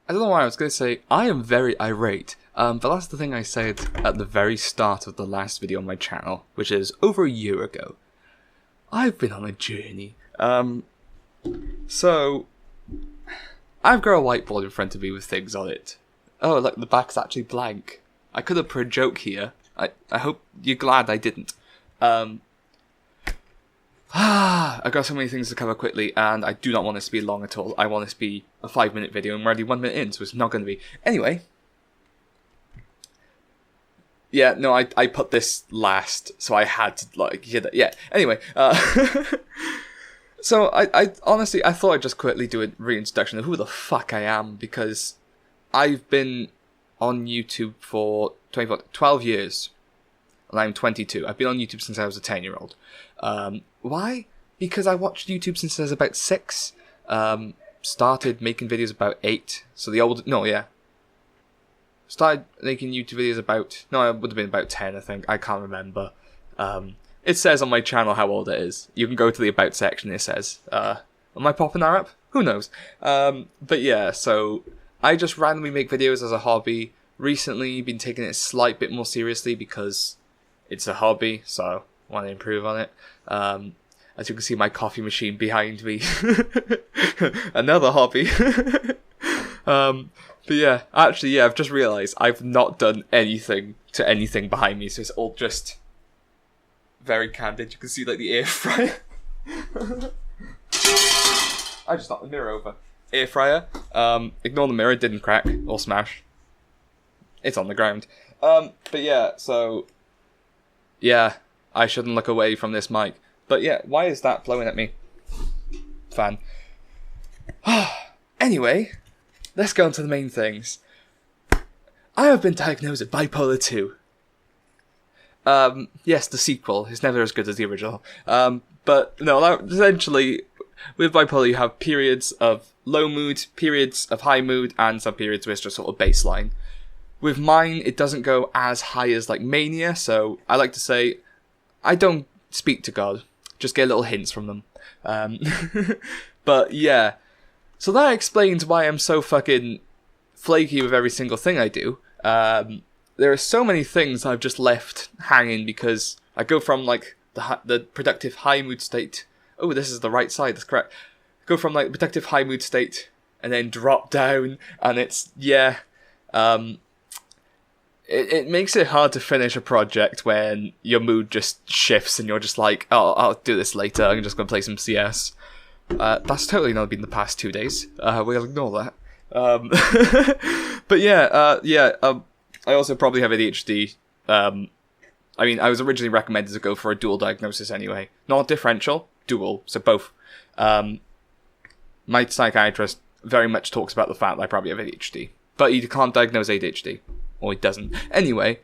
I don't know why I was going to say, I am very irate. But that's the thing I said at the very start of the last video on my channel, which is over a year ago. I've been on a journey. So, I've got a whiteboard in front of me with things on it. Oh, look, the back's actually blank. I could have put a joke here. I hope you're glad I didn't. I've got so many things to cover quickly, and I do not want this to be long at all. I want this to be a 5-minute video, and we're already 1 minute in, so it's not going to be. Anyway. Yeah, no, I put this last, so I had to, like, hear that. Yeah, anyway. So, I honestly, I thought I'd just quickly do a reintroduction of who the fuck I am, because I've been on YouTube for 12 years, and I'm 22. I've been on YouTube since I was a 10-year-old. Why? Because I watched YouTube since I was about 6. Started making videos about 8. So the old... No, yeah. Started making YouTube videos about... No, it would have been about 10, I think. I can't remember. It says on my channel how old it is. You can go to the About section, it says. Am I popping that up? Who knows? But yeah, so... I just randomly make videos as a hobby. Recently, been taking it a slight bit more seriously because it's a hobby, so I want to improve on it. As you can see, my coffee machine behind me. Another hobby. But yeah, actually, yeah, I've just realised I've not done anything to anything behind me, so it's all just very candid. You can see, like, the air fryer. I just knocked the mirror over. Air fryer. Ignore the mirror, it didn't crack or smash. It's on the ground. But yeah, so... Yeah, I shouldn't look away from this mic. But yeah, why is that blowing at me? Fan. Anyway, let's go on to the main things. I have been diagnosed with bipolar 2. Yes, the sequel is never as good as the original. But no, essentially, with bipolar you have periods of low mood, periods of high mood, and some periods where it's just sort of baseline. With mine, it doesn't go as high as, like, mania, so I like to say, I don't speak to God, just get little hints from them. But yeah, so that explains why I'm so fucking flaky with every single thing I do. There are so many things I've just left hanging because I go from, like, the productive high mood state. Oh, this is the right side, that's correct. Go from, like, productive high mood state and then drop down, and it's, yeah, It makes it hard to finish a project when your mood just shifts and you're just like, oh, I'll do this later, I'm just going to play some CS. That's totally not been the past 2 days. We'll ignore that. But yeah, I also probably have ADHD. I mean, I was originally recommended to go for a dual diagnosis anyway. Not differential, dual, so both. My psychiatrist very much talks about the fact that I probably have ADHD. But he can't diagnose ADHD. Or it doesn't. Anyway,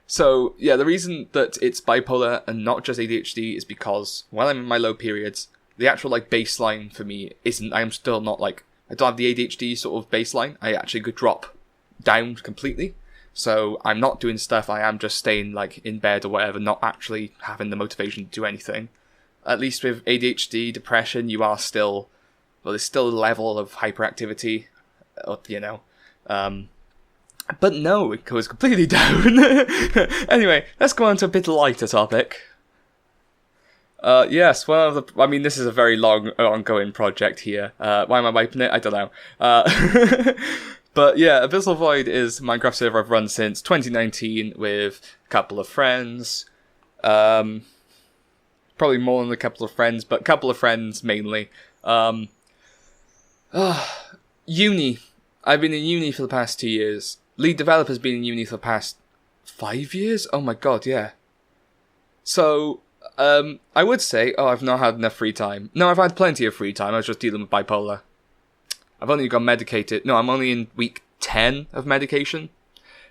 so, yeah, the reason that it's bipolar and not just ADHD is because when I'm in my low periods, the actual, like, baseline for me isn't, I'm still not, like, I don't have the ADHD sort of baseline. I actually could drop down completely. So I'm not doing stuff, I am just staying, like, in bed or whatever, not actually having the motivation to do anything. At least with ADHD, depression, you are still, well, there's still a level of hyperactivity, you know, but no, it goes completely down. Anyway, let's go on to a bit lighter topic. Yes, I mean, this is a very long, ongoing project here. Why am I wiping it? I don't know. But yeah, Abyssal Void is a Minecraft server I've run since 2019 with a couple of friends. Probably more than a couple of friends, but a couple of friends mainly. Uni. I've been in uni for the past 2 years. Lead developer's been in uni for the past 5 years? Oh my god, yeah. So, I would say, I've not had enough free time. No, I've had plenty of free time, I was just dealing with bipolar. I've only got medicated, no, I'm only in week 10 of medication.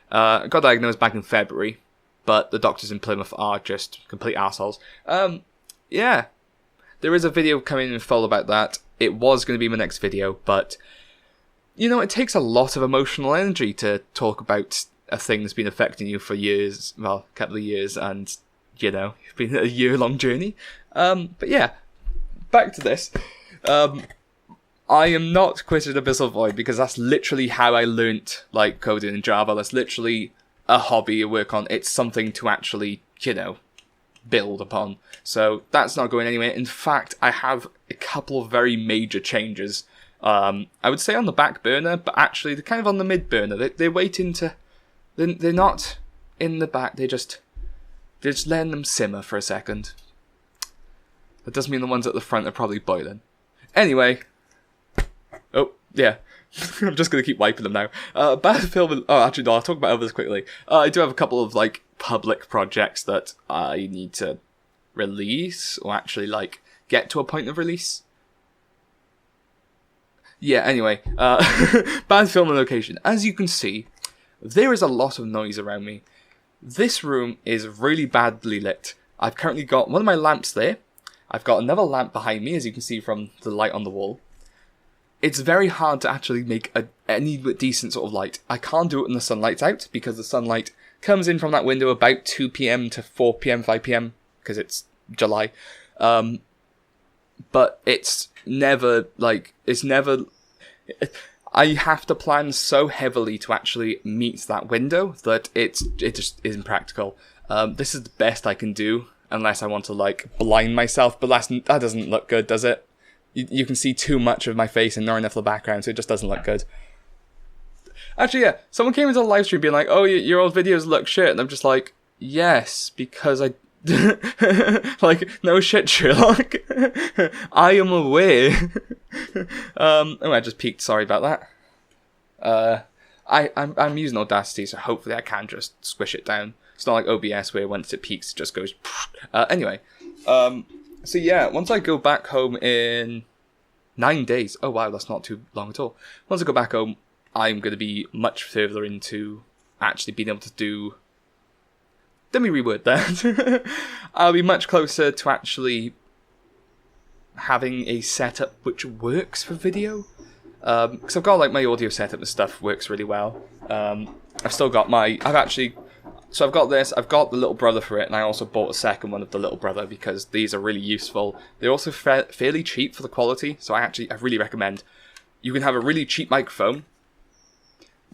I got diagnosed back in February, but the doctors in Plymouth are just complete assholes. Yeah. There is a video coming in full about that. It was going to be my next video, but... You know, it takes a lot of emotional energy to talk about a thing that's been affecting you for years, well, a couple of years, and, you know, it's been a year-long journey. But yeah, back to this. I am not quitting Abyssal Void because that's literally how I learnt, like, coding in Java. That's literally a hobby I work on. It's something to actually, you know, build upon. So that's not going anywhere. In fact, I have a couple of very major changes. I would say on the back burner, but actually they're kind of on the mid burner. They're waiting to... They're not in the back. They're just letting them simmer for a second. That doesn't mean the ones at the front are probably boiling. Anyway. Oh, yeah. I'm just going to keep wiping them now. Bad film... Oh, actually, no, I'll talk about others quickly. I do have a couple of, like, public projects that I need to release, or actually, like, get to a point of release. Yeah, anyway. Bad film and location. As you can see, there is a lot of noise around me. This room is really badly lit. I've currently got one of my lamps there. I've got another lamp behind me, as you can see from the light on the wall. It's very hard to actually make any decent sort of light. I can't do it when the sunlight's out, because the sunlight comes in from that window about 2 p.m. to 4 p.m, 5 p.m, because it's July. But it's never, like, I have to plan so heavily to actually meet that window that it just isn't practical. This is the best I can do, unless I want to, like, blind myself, but that doesn't look good, does it? You can see too much of my face and not enough of the background, so it just doesn't look good. Actually, yeah, someone came into the live stream being like, oh, your old videos look shit, and I'm just like, yes, because I... like, no shit, Sherlock. I am aware. Oh, I just peeked, sorry about that. I'm using Audacity, so hopefully I can just squish it down. It's not like OBS where once it peaks, it just goes... Anyway, so yeah, once I go back home in 9 days... Oh wow, that's not too long at all. Once I go back home, I'm going to be much further into actually being able to do... Let me reword that. I'll be much closer to actually having a setup which works for video. Because I've got, like, my audio setup and stuff works really well. I've still got So I've got this, I've got the little brother for it, and I also bought a second one of the little brother because these are really useful. They're also fairly cheap for the quality, so I really recommend. You can have a really cheap microphone,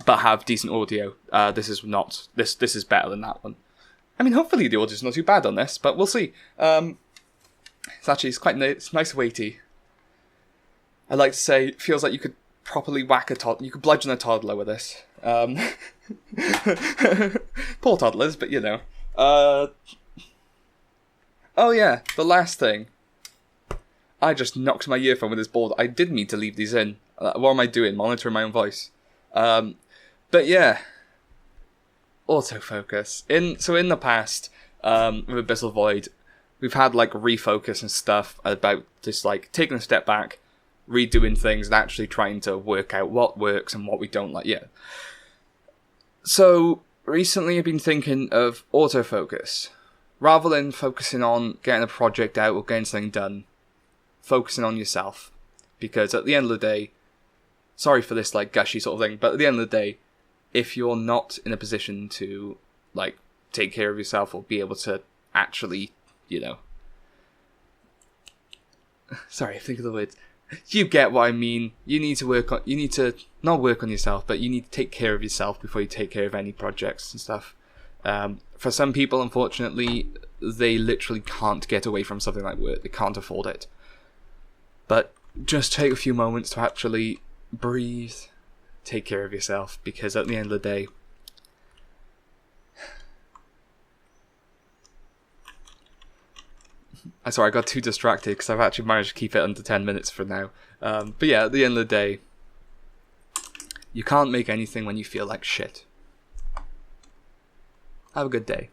but have decent audio. This is better than that one. I mean, hopefully the audio's not too bad on this, but we'll see. It's quite it's nice weighty. I like to say, it feels like you could properly you could bludgeon a toddler with this. Poor toddlers, but you know. Oh yeah, the last thing. I just knocked my earphone with this board. I did need to leave these in. What am I doing? Monitoring my own voice. But yeah. Autofocus. So in the past, with Abyssal Void, we've had, like, refocus and stuff about just, like, taking a step back, redoing things, and actually trying to work out what works and what we don't like. Yeah. So recently I've been thinking of autofocus. Rather than focusing on getting a project out or getting something done, focusing on yourself. Because at the end of the day, sorry for this, like, gushy sort of thing, but at the end of the day, if you're not in a position to, like, take care of yourself or be able to actually, you know... Sorry, think of the words. You get what I mean. You need to not work on yourself, but you need to take care of yourself before you take care of any projects and stuff. For some people, unfortunately, they literally can't get away from something like work. They can't afford it. But just take a few moments to actually breathe, take care of yourself, because at the end of the day, I got too distracted because I've actually managed to keep it under 10 minutes for now. But yeah, at the end of the day, you can't make anything when you feel like shit. Have a good day.